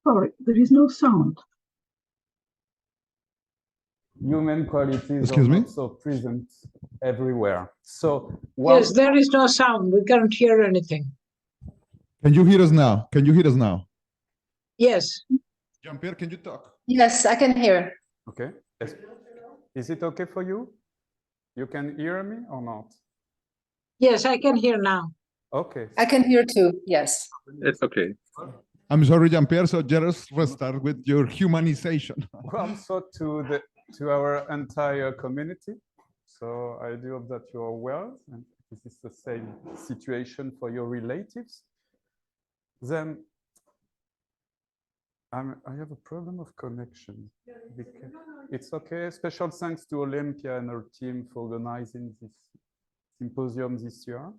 Sorry, there is no sound. Human qualities Excuse are me? not so present everywhere. So Yes, there is no sound. We can't hear anything. Can you hear us now? Can you hear us now? Yes. JeanPierre, can you talk? Yes, I can hear. Okay. Is it okay for you? You can hear me or not? Yes, I can hear now. Okay. I can hear too. Yes. It's okay. I'm sorry, JeanPierre, so just restart with your humanization. Well, so to our entire community. So I do hope that you are well, and this is the same situation for your relatives. Then I have a problem of connection. It's okay. Special thanks to Olympia and her team for organizing this symposium this year.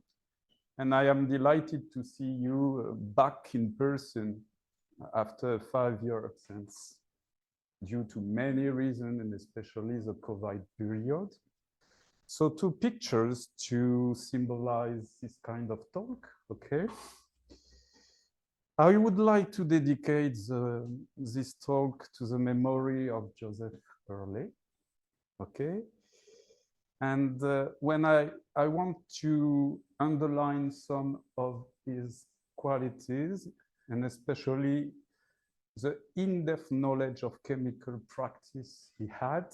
And I am delighted to see you back in person after 5 years since, due to many reasons, and especially the COVID period. So 2 pictures to symbolize this kind of talk, okay? I would like to dedicate this talk to the memory of Joseph Early, okay? And when I want to underline some of his qualities, and especially the in-depth knowledge of chemical practice he had,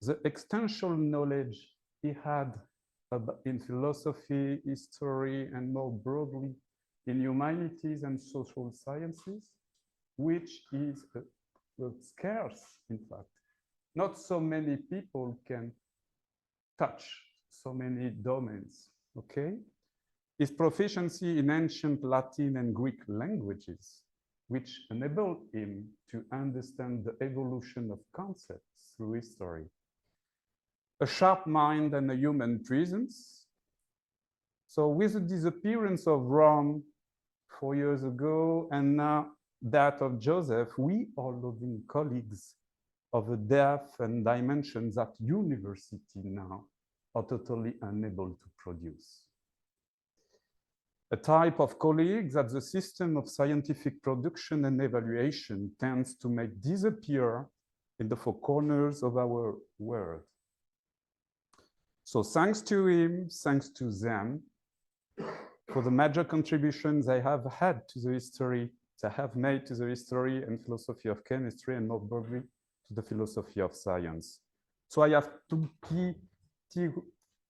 the extensional knowledge he had in philosophy, history, and more broadly in humanities and social sciences, which is scarce, in fact. Not so many people can touch so many domains, okay? His proficiency in ancient Latin and Greek languages, which enabled him to understand the evolution of concepts through history. A sharp mind and a human presence. So with the disappearance of Rome 4 years ago, and now that of Joseph, we are losing colleagues of a depth and dimensions that university now are totally unable to produce. A type of colleagues that the system of scientific production and evaluation tends to make disappear in the 4 corners of our world. So thanks to him, thanks to them, for the major contributions they have had to the history, they have made to the history and philosophy of chemistry, and more broadly to the philosophy of science. So I have 2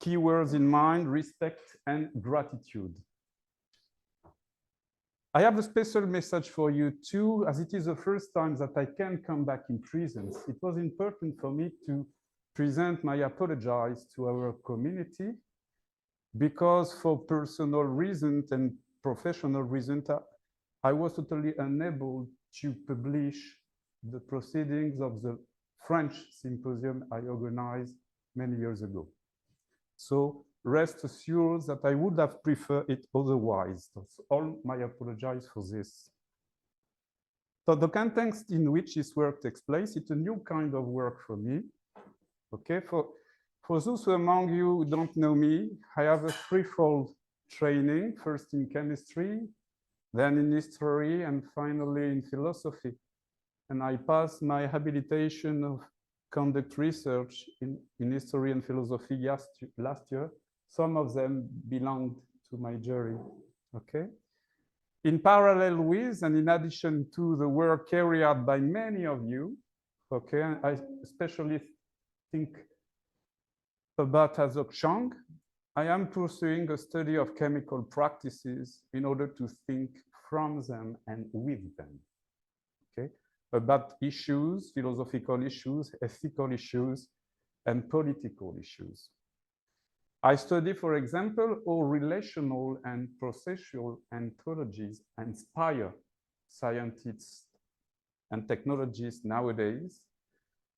key words in mind: respect and gratitude. I have a special message for you too, as it is the first time that I can come back in presence. It was important for me to present my apologies to our community, because for personal reasons and professional reasons, I was totally unable to publish the proceedings of the French symposium I organized many years ago. So rest assured that I would have preferred it otherwise. That's all my apologies for this. So the context in which this work takes place, it's a new kind of work for me. Okay, for those among you who don't know me, I have a threefold training, first in chemistry, then in history, and finally in philosophy. And I passed my habilitation of conduct research in history and philosophy last year. Some of them belonged to my jury, okay? In parallel with, and in addition to the work carried out by many of you, okay, I especially think about Azok Chang, I am pursuing a study of chemical practices in order to think from them and with them, okay? About issues, philosophical issues, ethical issues, and political issues. I study, for example, how relational and processual ontologies inspire scientists and technologists nowadays.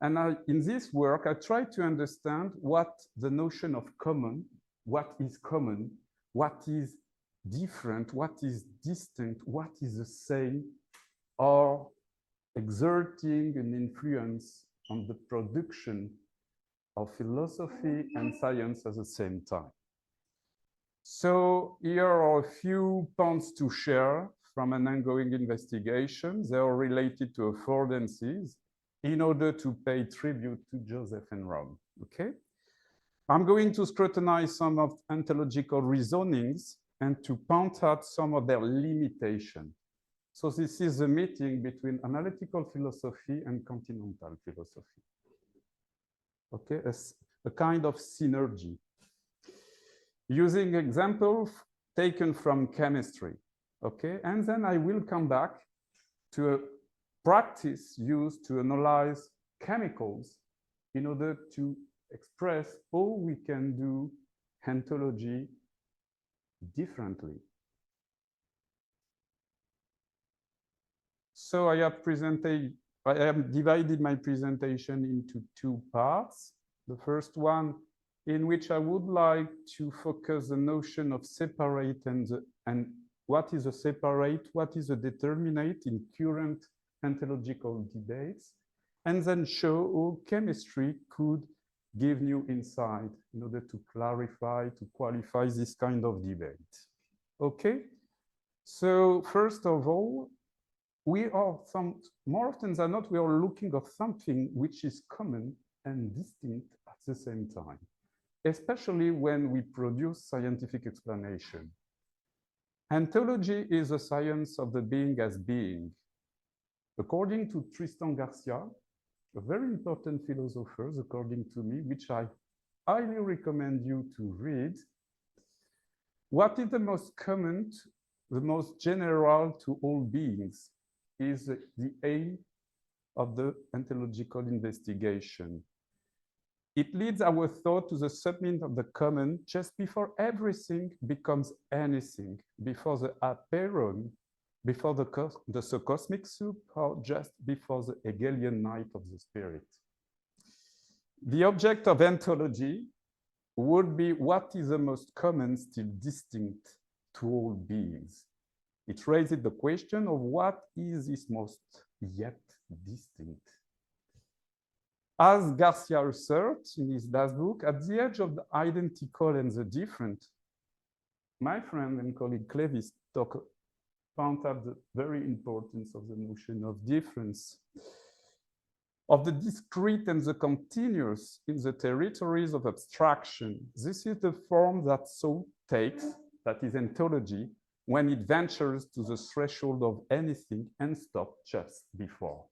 And in this work, I try to understand what the notion of common, what is different, what is distinct, what is the same, are exerting an influence on the production of philosophy and science at the same time. So here are a few points to share. from an ongoing investigation. They are related to affordances in order to pay tribute to Joseph and Rome, okay? I'm going to scrutinize some of ontological reasonings and to point out some of their limitations. So this is a meeting between analytical philosophy and continental philosophy. Okay, a kind of synergy. Using examples taken from chemistry, okay? And then I will come back to a practice used to analyze chemicals in order to express how we can do ontology differently. So I have divided my presentation into two parts. The first one, in which I would like to focus the notion of separate and what is a separate, what is a determinate in current ontological debates, and then show how chemistry could give new insight in order to clarify, to qualify this kind of debate. Okay, so first of all, more often than not, we are looking at something which is common and distinct at the same time, especially when we produce scientific explanation. Ontology is a science of the being as being. According to Tristan Garcia, a very important philosopher, according to me, which I highly recommend you to read, what is the most common, the most general to all beings is the aim of the ontological investigation. It leads our thought to the submit of the common just before everything becomes anything, before the Apeiron, before the cosmic soup, or just before the Hegelian night of the spirit. The object of ontology would be what is the most common, still distinct to all beings. It raises the question of what is this most yet distinct. As Garcia asserts in his last book, at the edge of the identical and the different, my friend and colleague Clevis found out the very importance of the notion of difference, of the discrete and the continuous in the territories of abstraction. This is the form that thought takes, that is ontology, when it ventures to the threshold of anything and stops just before.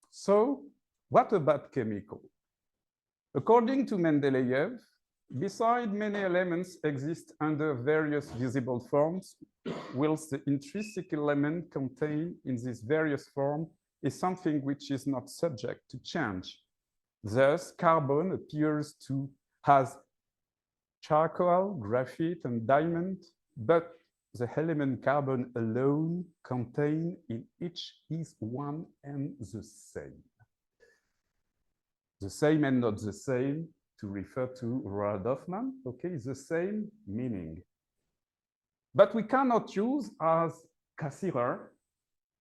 So, what about chemical? According to Mendeleev, beside many elements exist under various visible forms, whilst the intrinsic element contained in these various forms is something which is not subject to change. Thus, carbon appears to have charcoal, graphite, and diamond, but the element carbon alone contained in each is one and the same. The same and not the same, to refer to Roald Hoffman, okay, is the same meaning. But we cannot use, as Cassirer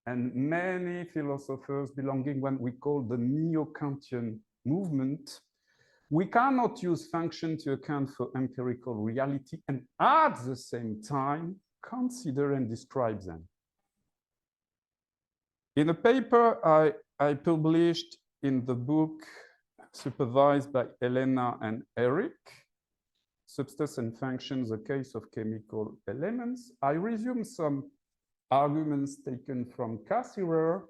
and many philosophers belonging what we call the neo-Kantian movement, we cannot use function to account for empirical reality and at the same time consider and describe them. In a paper I published in the book supervised by Elena and Eric, Substance and Functions, a Case of Chemical Elements, I resumed some arguments taken from Cassirer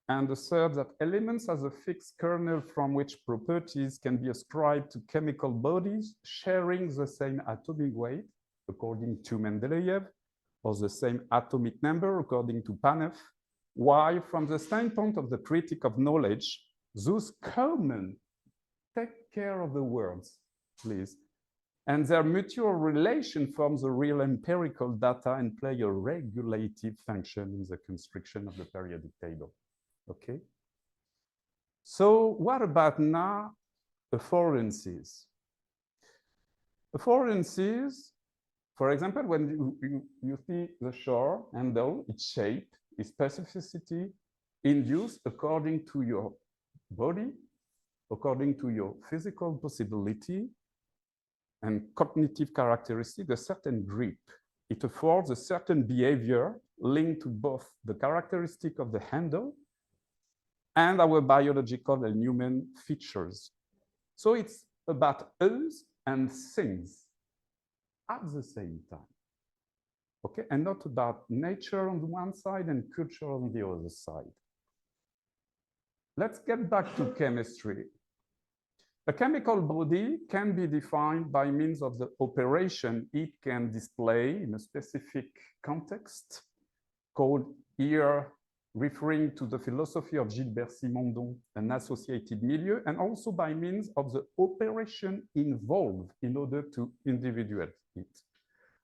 and assert that elements as a fixed kernel from which properties can be ascribed to chemical bodies sharing the same atomic weight, according to Mendeleev, or the same atomic number, according to Panev, while from the standpoint of the critic of knowledge, those common, take care of the words, please, and their mutual relation forms a real empirical data and play a regulative function in the construction of the periodic table. Okay. So what about now affordances? Affordances, for example, when you see the shore handle, its shape, its specificity, induced according to your body, according to your physical possibility and cognitive characteristic, a certain grip. It affords a certain behavior linked to both the characteristic of the handle and our biological and human features. So it's about us and things at the same time. Okay, and not about nature on the one side and culture on the other side. Let's get back to chemistry. A chemical body can be defined by means of the operation it can display in a specific context, called here, referring to the philosophy of Gilbert Simondon, an associated milieu, and also by means of the operation involved in order to individuate it,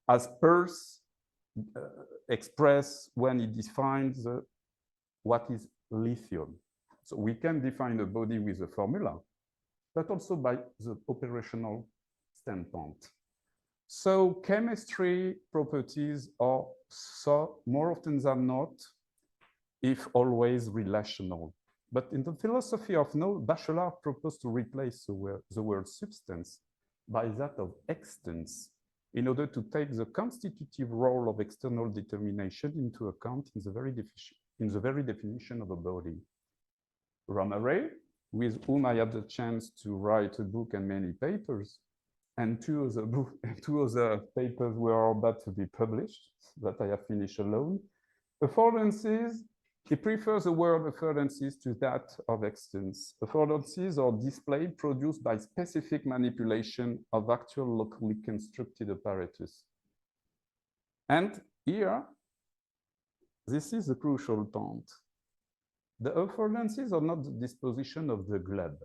as Peirce express when he defines what is lithium. So we can define a body with a formula, but also by the operational standpoint. So chemistry properties are so more often than not, if always relational. But in the philosophy of knowledge, Bachelard proposed to replace the word substance by that of extents, in order to take the constitutive role of external determination into account in the very definition of a body. Romare, with whom I had the chance to write a book and many papers, and two other papers were about to be published that I have finished alone. Affordances, he prefers the word affordances to that of extents. Affordances are display produced by specific manipulation of actual locally constructed apparatus. And here, this is the crucial point. The affordances are not the disposition of the globe.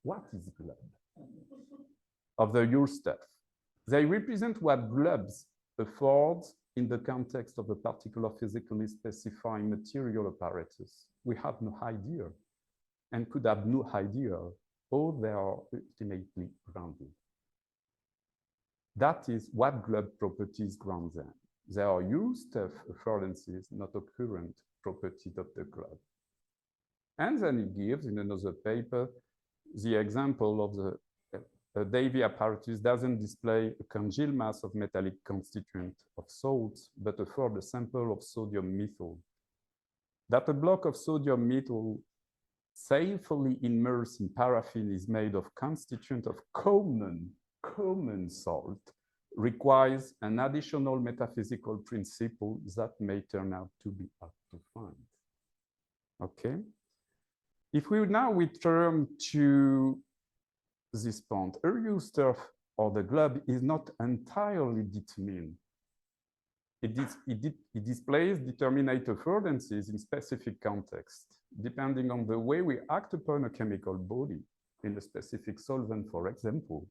What is globe? Of the your stuff. They represent what globes afford in the context of a particular physically specifying material apparatus. We have no idea and could have no idea how they are ultimately grounded. That is what globe properties ground them. They are your stuff affordances, not occurrent property of the globe. And then he gives in another paper the example of the Davy apparatus doesn't display a congealed mass of metallic constituent of salts, but afford a sample of sodium methyl. That a block of sodium methyl safely immersed in paraffin is made of constituent of common salt requires an additional metaphysical principle that may turn out to be hard to find. Okay? If we now return to this point, our stuff or the globe is not entirely determined. It displays determinate affordances in specific context, depending on the way we act upon a chemical body in a specific solvent, for example.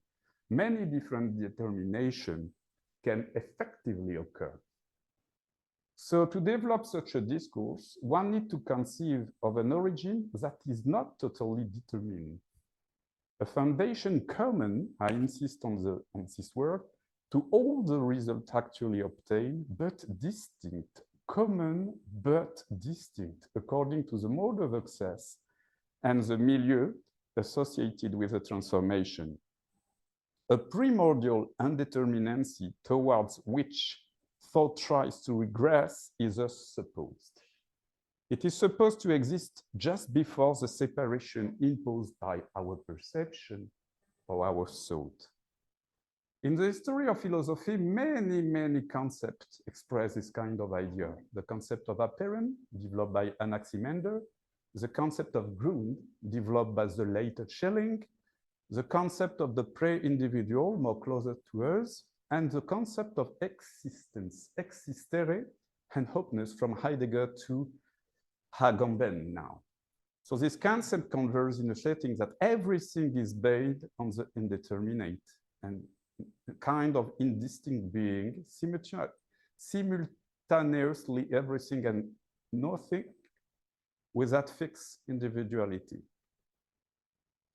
Many different determinations can effectively occur. So to develop such a discourse, one needs to conceive of an origin that is not totally determined. A foundation common, I insist on this word, to all the results actually obtained, but distinct, common but distinct, according to the mode of access and the milieu associated with the transformation. A primordial indeterminacy towards which thought tries to regress is thus supposed. It is supposed to exist just before the separation imposed by our perception or our thought. In the history of philosophy, many concepts express this kind of idea. The concept of Apeiron, developed by Anaximander, the concept of Grund, developed by the later Schelling, the concept of the pre-individual, more closer to us, and the concept of existence, existere, and hopeness from Heidegger to Agamben now. So this concept converges in a setting that everything is based on the indeterminate and a kind of indistinct being, simultaneously everything and nothing with that fixed individuality.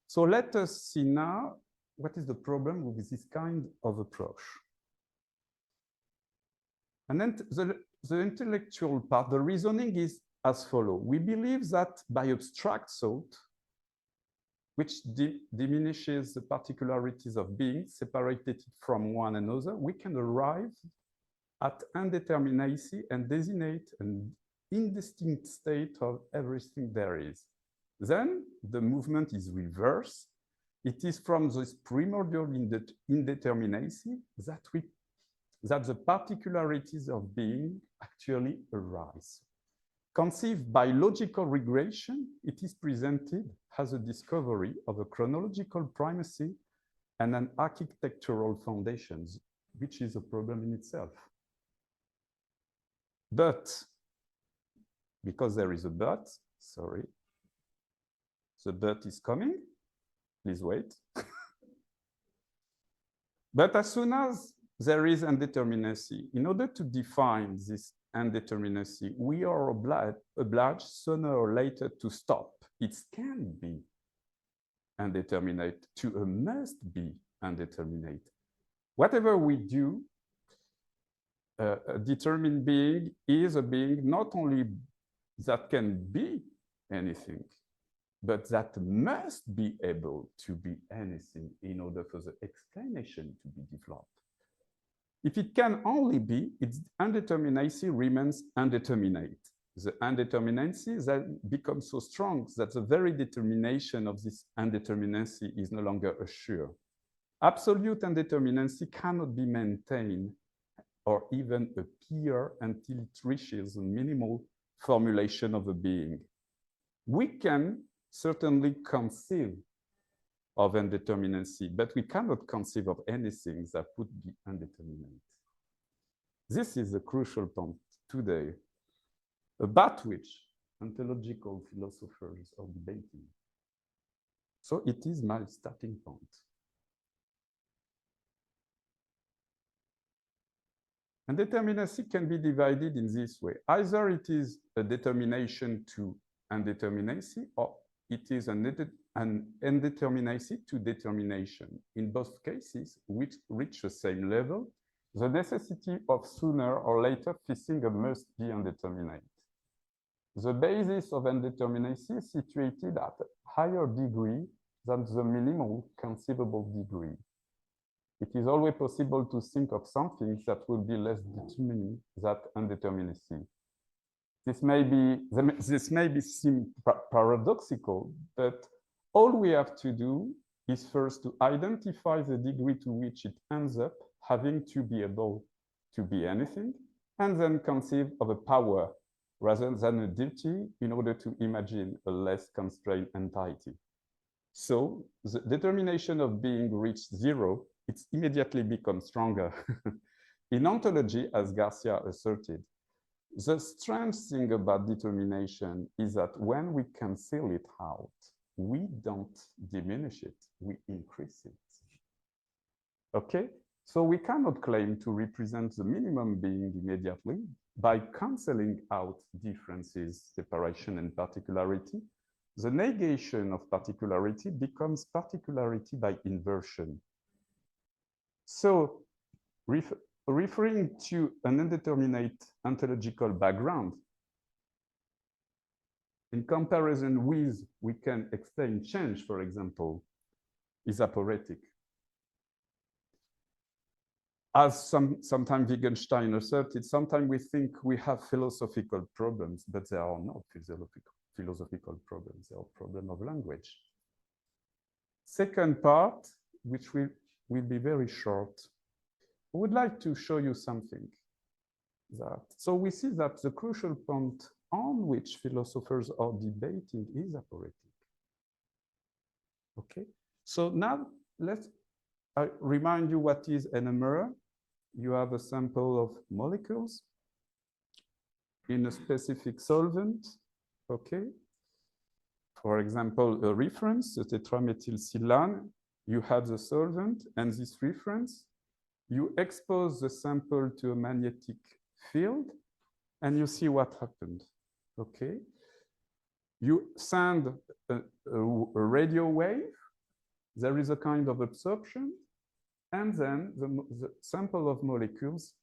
So let us see now what is the problem with this kind of approach. And then the intellectual part, the reasoning is as follows. We believe that by abstract thought, which diminishes the particularities of being separated from one another, we can arrive at indeterminacy and designate an indistinct state of everything there is. Then the movement is reversed. It is from this primordial indeterminacy that the particularities of being actually arise. Conceived by logical regression, it is presented as a discovery of a chronological primacy and an architectural foundations, which is a problem in itself. But, because there is a but, sorry, the but is coming, please wait. But as soon as there is indeterminacy, in order to define this indeterminacy, we are obliged sooner or later to stop. It can be indeterminate to a must be indeterminate. Whatever we do, a determined being is a being not only that can be anything, but that must be able to be anything in order for the explanation to be developed. If it can only be, its indeterminacy remains indeterminate. The indeterminacy then becomes so strong that the very determination of this indeterminacy is no longer assured. Absolute indeterminacy cannot be maintained or even appear until it reaches a minimal formulation of a being. We can certainly conceive of indeterminacy, but we cannot conceive of anything that would be indeterminate. This is a crucial point today, about which ontological philosophers are debating. So it is my starting point. Indeterminacy can be divided in this way. Either it is a determination to indeterminacy, or it is an indeterminacy to determination. In both cases, which reach the same level, the necessity of sooner or later fixing a must be indeterminate. The basis of indeterminacy is situated at a higher degree than the minimal conceivable degree. It is always possible to think of something that will be less determined than indeterminacy. This may seem paradoxical, but all we have to do is first to identify the degree to which it ends up having to be able to be anything, and then conceive of a power rather than a duty in order to imagine a less constrained entity. So the determination of being reached zero, it immediately becomes stronger. In ontology, as Garcia asserted, the strange thing about determination is that when we cancel it out, we don't diminish it, we increase it. Okay, so we cannot claim to represent the minimum being immediately by canceling out differences, separation, and particularity. The negation of particularity becomes particularity by inversion. So, referring to an indeterminate ontological background, in comparison with, we can explain change, for example, is aporetic. As sometimes Wittgenstein asserted, sometimes we think we have philosophical problems, but they are not philosophical problems, they are problems of language. Second part, which will be very short, I would like to show you something. So we see that the crucial point on which philosophers are debating is aporetic. Okay, so now let's remind you what is in a mirror. You have a sample of molecules in a specific solvent, okay? For example, a reference, the tetramethylsilane, you have the solvent and this reference, you expose the sample to a magnetic field and you see what happened, okay? You send a radio wave, there is a kind of absorption, and then the sample of molecules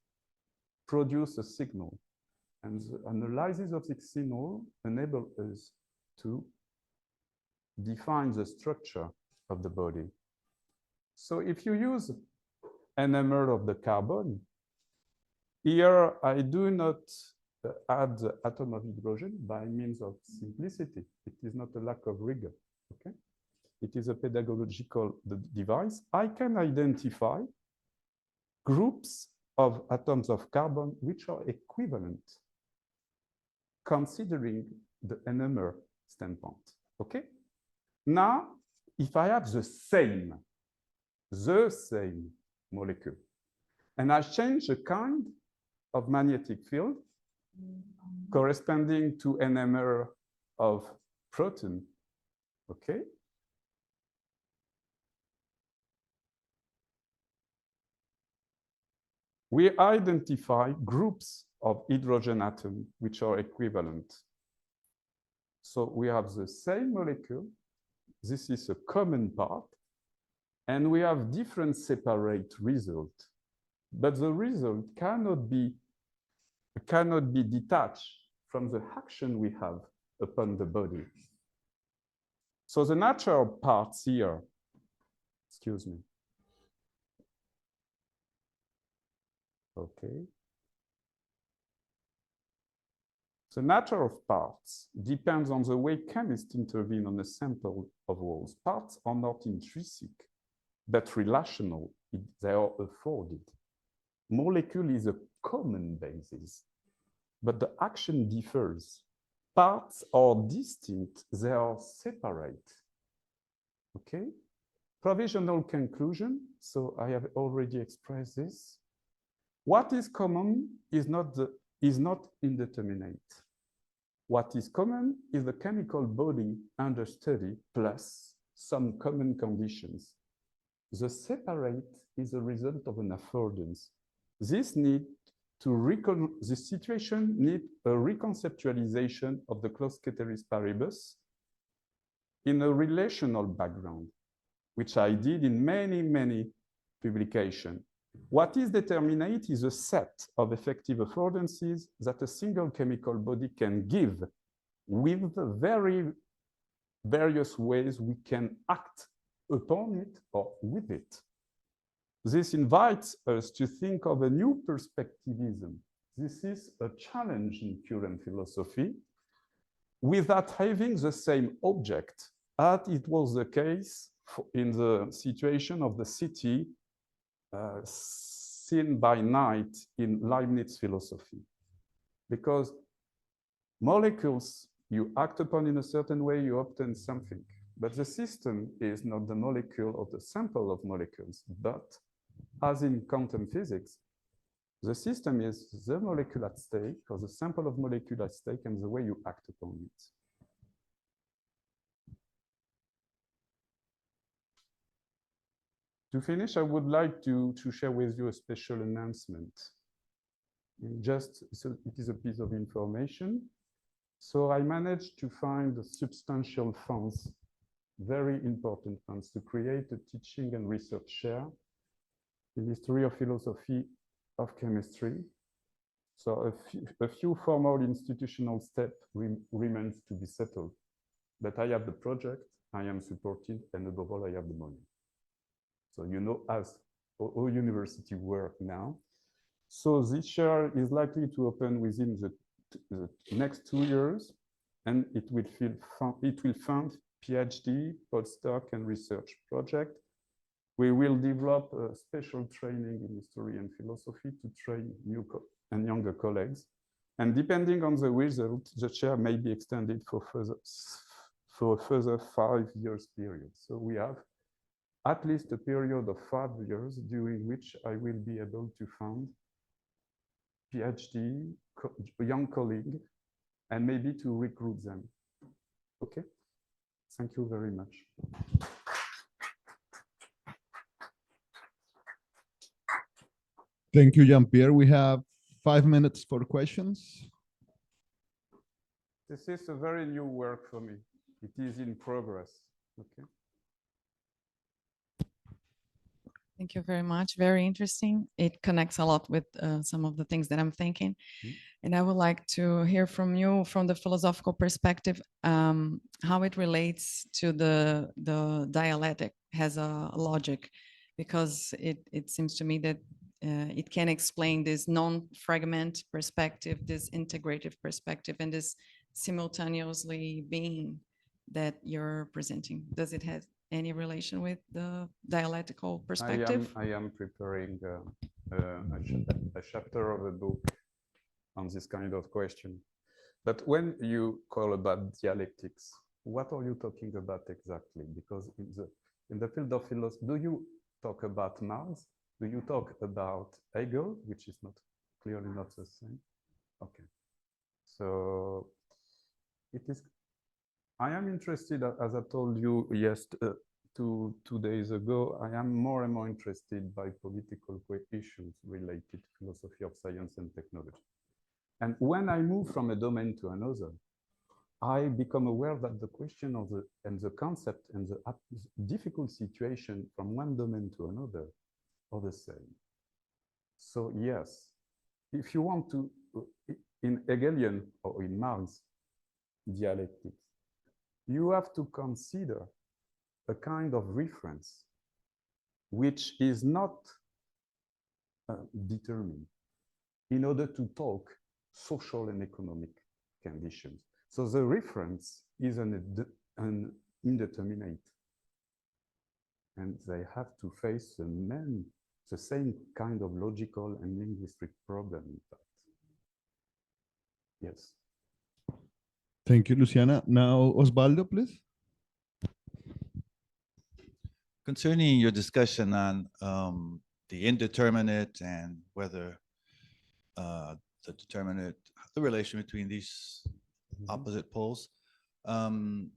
produce a signal. And the analysis of this signal enables us to define the structure of the body. So if you use NMR of the carbon, Here, I do not add the atom of hydrogen by means of simplicity. It is not a lack of rigor, okay? It is a pedagogical device. I can identify groups of atoms of carbon which are equivalent, considering the NMR standpoint, okay? Now, if I have the same molecule, and I change the kind of magnetic field corresponding to NMR of proton, okay? We identify groups of hydrogen atoms which are equivalent. So we have the same molecule. This is a common part. And we have different separate results. But the result cannot be detached from the action we have upon the body. So the natural parts here, excuse me. Okay. The nature of parts depends on the way chemists intervene on a sample of walls. Parts are not intrinsic, but relational. They are afforded. Molecule is a common basis, but the action differs. Parts are distinct, they are separate. Okay? Provisional conclusion, so I have already expressed this. What is common is not indeterminate. What is common is the chemical body under study plus some common conditions. The separate is a result of an affordance. This situation needs a reconceptualization of the closed ceteris paribus in a relational background, which I did in many publications. What is determinate is a set of effective affordances that a single chemical body can give with the various ways we can act upon it or with it. This invites us to think of a new perspectivism. This is a challenge in current philosophy without having the same object as it was the case in the situation of the city seen by night in Leibniz philosophy. Because molecules, you act upon in a certain way, you obtain something. But the system is not the molecule or the sample of molecules, but as in quantum physics, the system is the molecule at stake, or the sample of molecule at stake, and the way you act upon it. To finish, I would like to share with you a special announcement. It is a piece of information. So I managed to find substantial funds, very important funds, to create a teaching and research share in history of philosophy of chemistry. So a few formal institutional steps remains to be settled. But I have the project, I am supported, and above all, I have the money. So you know, as all university work now. So this share is likely to open within the next 2 years, and it will fund PhD, postdoc, and research project. We will develop a special training in history and philosophy to train new and younger colleagues. And depending on the result, the share may be extended for a further 5 years period. So we have at least a period of 5 years during which I will be able to fund PhD, young colleague, and maybe to recruit them. Okay, thank you very much. Thank you, Jean-Pierre. We have 5 minutes for questions. This is a very new work for me. It is in progress. Okay. Thank you very much. Very interesting. It connects a lot with some of the things that I'm thinking. Mm-hmm. And I would like to hear from you, from the philosophical perspective, how it relates to the dialectic has a logic, because it seems to me that it can explain this non-fragment perspective, this integrative perspective, and this simultaneously being that you're presenting. Does it have any relation with the dialectical perspective? I am preparing a chapter of a book on this kind of question. But when you call about dialectics, what are you talking about exactly? Because in the field of philosophy, do you talk about Marx? Do you talk about Hegel, which is not clearly not the same? Okay. So it is. I am interested, as I told you two days ago, I am more and more interested by political issues related to philosophy of science and technology. And when I move from a domain to another, I become aware that the question of the concept and the difficult situation from one domain to another are the same. So yes, if you want to, in Hegelian or in Marx dialectics, you have to consider a kind of reference which is not determined in order to talk social and economic conditions. So the reference is an indeterminate. And they have to face the same kind of logical and linguistic problem, in fact. Yes. Thank you, Luciana. Now, Osvaldo, please. Concerning your discussion on the indeterminate and whether the determinate, the relation between these opposite poles, did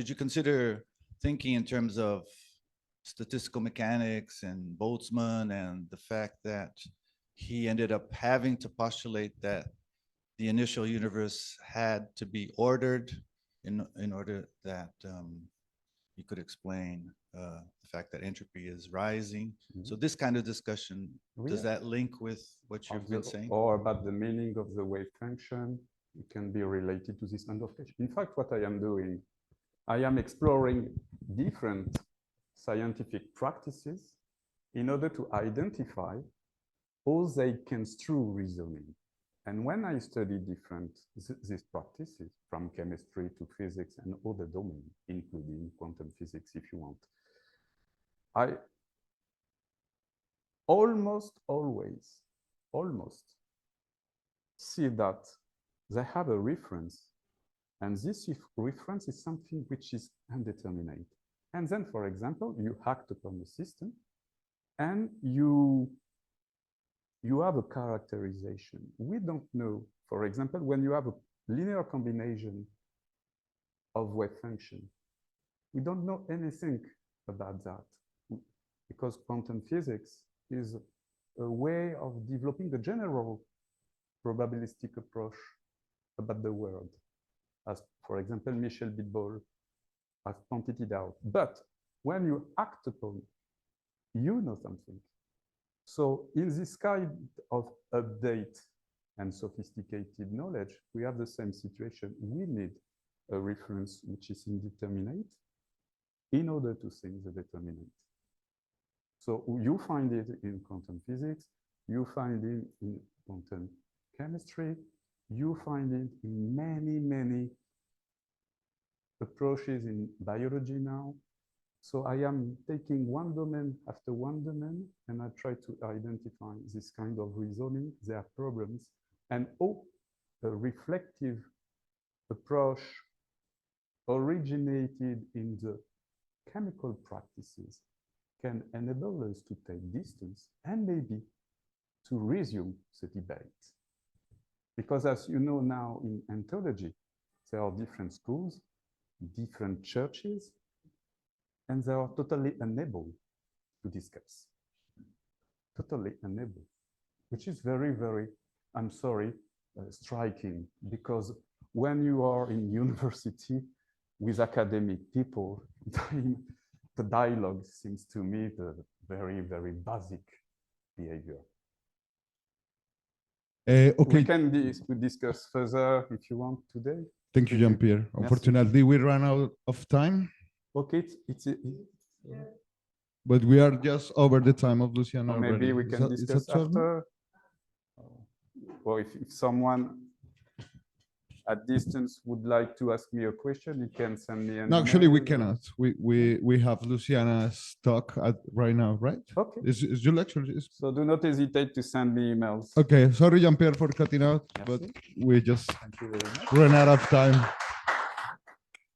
you consider thinking in terms of statistical mechanics and Boltzmann and the fact that he ended up having to postulate that the initial universe had to be ordered in order that you could explain the fact that entropy is rising. So this kind of discussion, does that link with what you've been saying? Or about the meaning of the wave function, it can be related to this kind of question. In fact, what I am doing, I am exploring different scientific practices in order to identify how they construe reasoning. And when I study these practices, from chemistry to physics and other domains, including quantum physics, if you want, I almost always see that they have a reference, and this reference is something which is indeterminate. And then, for example, you act upon the system, and you have a characterization. We don't know, for example, when you have a linear combination of wave function, we don't know anything about that, because quantum physics is a way of developing a general probabilistic approach about the world, as, for example, Michel Bitbol has pointed it out. But when you act upon, you know something. So in this kind of update and sophisticated knowledge, we have the same situation. We need a reference which is indeterminate in order to think the determinate. So you find it in quantum physics, you find it in quantum chemistry, you find it in many, many approaches in biology now. So I am taking one domain after one domain, and I try to identify this kind of reasoning, their problems, and how a reflective approach originated in the chemical practices can enable us to take distance and maybe to resume the debate. Because as you know now in ontology, there are different schools, different churches, and they are totally unable to discuss. Totally unable, which is very, very, I'm sorry, striking, because when you are in university with academic people, the dialogue seems to me the very, very basic behavior. Okay. We can discuss further if you want today. Thank you, JeanPierre. Unfortunately, we ran out of time. Okay, But we are just over the time of Luciana Or maybe already. we Is can that- is that discuss so? after. Or if someone at distance would like to ask me a question, you can send me an No, actually, we email. cannot. We have Luciana's talk right now, right? Okay, Is your lecture? so do not hesitate to send me emails. Okay, sorry, Jean-Pierre, for cutting out, but Merci. we just Thank you very much. ran out of time.